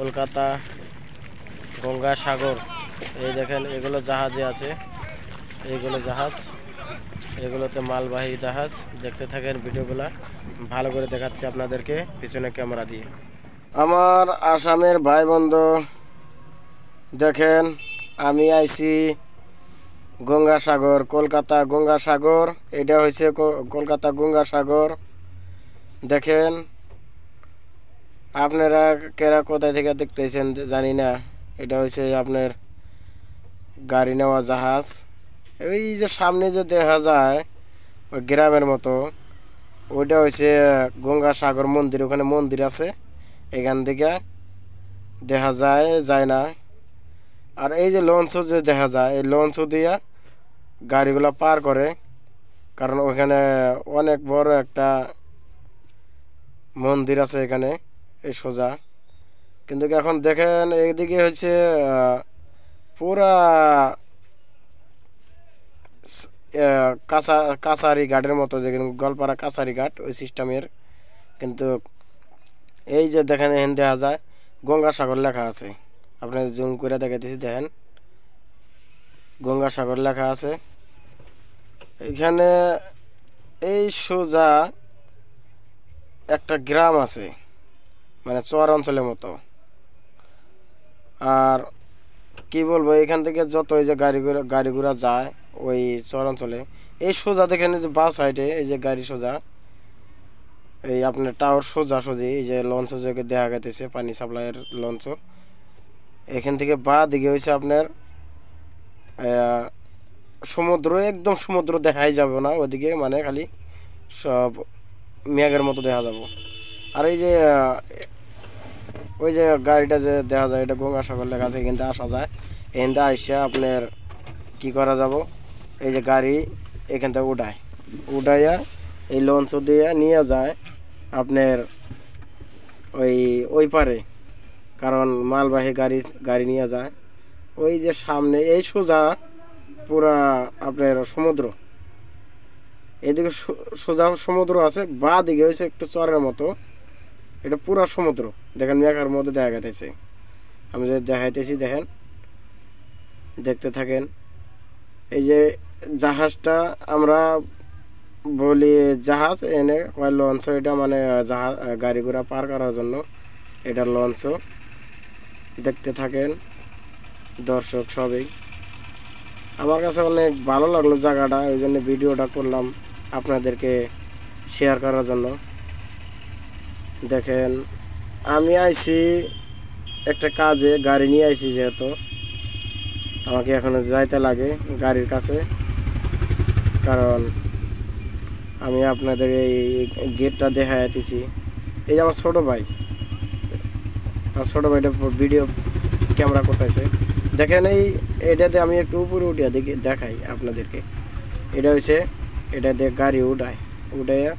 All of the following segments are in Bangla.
কলকাতা গঙ্গাসাগর। এই দেখেন এগুলো জাহাজে আছে, এইগুলো জাহাজ, এগুলোতে মালবাহী জাহাজ। দেখতে থাকেন ভিডিওগুলা, ভালো করে দেখাচ্ছি আপনাদেরকে পিছনে ক্যামেরা দিয়ে। আমার আসামের ভাই বন্ধু দেখেন, আমি আইছি গঙ্গাসাগর, কলকাতা গঙ্গাসাগর। এটা হয়েছে কলকাতা গঙ্গাসাগর। দেখেন আপনারা কেরা কোথায় থেকে দেখতেছেন জানি না। এটা হচ্ছে আপনার গাড়ি নেওয়া জাহাজ। এই যে সামনে যে দেখা যায় ওই গ্রামের মতো, ওইটা হচ্ছে গঙ্গাসাগর মন্দির। ওখানে মন্দির আছে, এখান থেকে দেখা যায় না। আর এই যে লঞ্চ যে দেখা যায়, এই লঞ্চ দিয়ে গাড়িগুলো পার করে, কারণ ওখানে অনেক বড় একটা মন্দির আছে এখানে এই সোজা। কিন্তু এখন দেখেন এইদিকে হচ্ছে পুরা কাছারি ঘাটের মতো, দেখেন গোয়ালপাড়া কাছারি ঘাট ওই সিস্টেমের। কিন্তু এই যে দেখেন এখানে দেখা যায় গঙ্গাসাগর লেখা আছে। আপনার জুম করে দেখাইতেছি, দেখেন গঙ্গাসাগর লেখা আছে এখানে। এই সোজা একটা গ্রাম আছে, মানে চর অঞ্চলের মতো। আর কি বলবো, এখান থেকে যত এই যে গাড়ি ঘোড়া যায় ওই চর অঞ্চলে, এই সোজা দেখেন যে বাঁ সাইডে এই যে গাড়ি সোজা, এই আপনার টাওয়ার সোজা সোজি এই যে লঞ্চ যে দেখা গেছে পানি সাপ্লাইয়ের লঞ্চ, এখান থেকে বাঁ দিকে হয়েছে আপনার সমুদ্র। একদম সমুদ্র দেখাই যাবে না ওদিকে, মানে খালি সব মেঘের মতো দেখা যাব। আর এই যে ওই যে গাড়িটা যে দেখা যায়, এটা গঙ্গাসাগর লেখা আছে। এখান থেকে আসা যায়, এখান থেকে আইসা আপনার কি করা যাব, এই যে গাড়ি এখান থেকে উঠাইয়া এই লঞ্চ দিয়ে নিয়ে যায় আপনার ওই পারে, কারণ মালবাহী গাড়ি নিয়ে যায়। ওই যে সামনে এই সোজা পুরা আপনার সমুদ্র, এদিকে সোজা সমুদ্র আছে, বা দিকে হয়েছে একটু চরের মতো। এটা পুরা সমুদ্র, দেখেন মেঘার মধ্যে দেখা গেছে। আমি যে দেখাইতেছি দেখেন, দেখতে থাকেন। এই যে জাহাজটা আমরা বলি জাহাজ, এনে কয় লঞ্চ। এটা মানে জাহাজ গাড়ি ঘোড়া পার করার জন্য এটা লঞ্চ। দেখতে থাকেন দর্শক সবই। আমার কাছে অনেক ভালো লাগলো জায়গাটা, ওই জন্য ভিডিওটা করলাম আপনাদেরকে শেয়ার করার জন্য। দেখেন আমি আইছি একটা কাজে, গাড়ি নিয়ে আইছি, যেহেতু আমাকে এখনো যাইতে লাগে গাড়ির কাছে, কারণ আমি আপনাদের এই গেটটা দেখাইতেছি। এই যে আমার ছোটো ভাই, ভাইটা ভিডিও ক্যামেরা করতেছে। দেখেন এটাতে আমি একটু উপরে উঠিয়া দেখাই আপনাদেরকে। এটা হচ্ছে এটা দিয়ে গাড়ি উঠাইয়া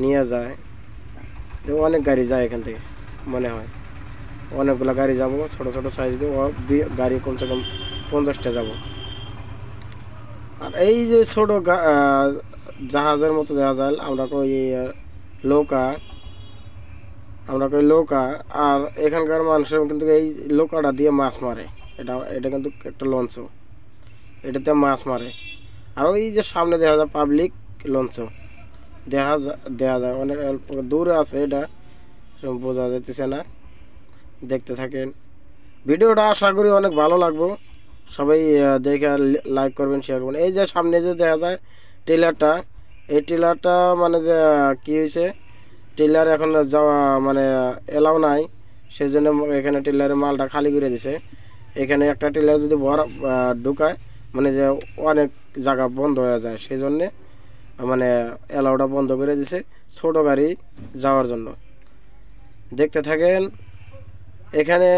নিয়ে যায়। অনেক গাড়ি যায় এখান থেকে, মনে হয় অনেকগুলো গাড়ি যাব, ছোট ছোট সাইজ গাড়ি কমসে কম 50টা যাব। আর এই যে ছোট জাহাজের মতো দেখা যায়, আমরা কই নৌকা। আর এখানকার মানুষের কিন্তু এই নৌকাটা দিয়ে মাছ মারে। এটা কিন্তু একটা লঞ্চ, এটাতে মাছ মারে। আর ওই যে সামনে দেখা যায় পাবলিক লঞ্চ দেখা যায়, অনেক দূরে আছে, এটা বোঝা যাইতেছে না। দেখতে থাকেন ভিডিওটা, আশা করি অনেক ভালো লাগবে। সবাই দেখে লাইক করবেন, শেয়ার করবেন। এই যে সামনে যে দেখা যায় টেলারটা, এই টেলারটা মানে যে কি হয়েছে, টেলার এখন যাওয়া মানে এলাও নাই, সেই জন্য এখানে টেলারের মালটা খালি করে দিছে। এখানে একটা টেলার যদি ঢুকায়, মানে যে অনেক জায়গা বন্ধ হয়ে যায়, সেই জন্যে মানে এলাওটা বন্ধ করে দিছে ছোট গাড়ি যাওয়ার জন্য। দেখতে থাকেন। এখানে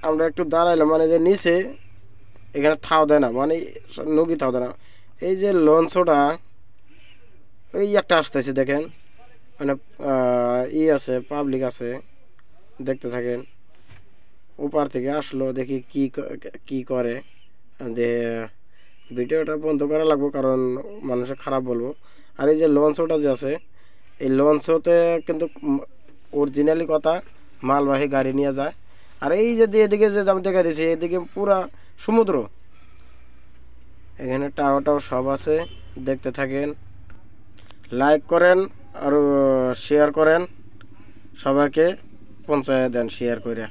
আমরা একটু দাঁড়াইলাম, মানে যে নিচে এখানে থাও দেয় না, মানে নৌকি থাও দেয় না। এই যে লঞ্চটা ওই একটা আসতেছে, দেখেন মানে আছে, পাবলিক আছে। দেখতে থাকেন, ওপার থেকে আসলো, দেখি কি করে। ভিডিওটা বন্ধ করা লাগবে, কারণ মানুষে খারাপ বলবো। আর এই যে লঞ্চটা যে আছে, এই লঞ্চতে কিন্তু অরিজিনালি কথা মালবাহী গাড়ি নিয়ে যায়। আর এই যে এদিকে যে আমি দেখা দিচ্ছি এদিকে পুরা সমুদ্র, এখানে টাওয়ার সব আছে। দেখতে থাকেন, লাইক করেন আর শেয়ার করেন, সবাইকে পৌঁছায় দেন শেয়ার করে।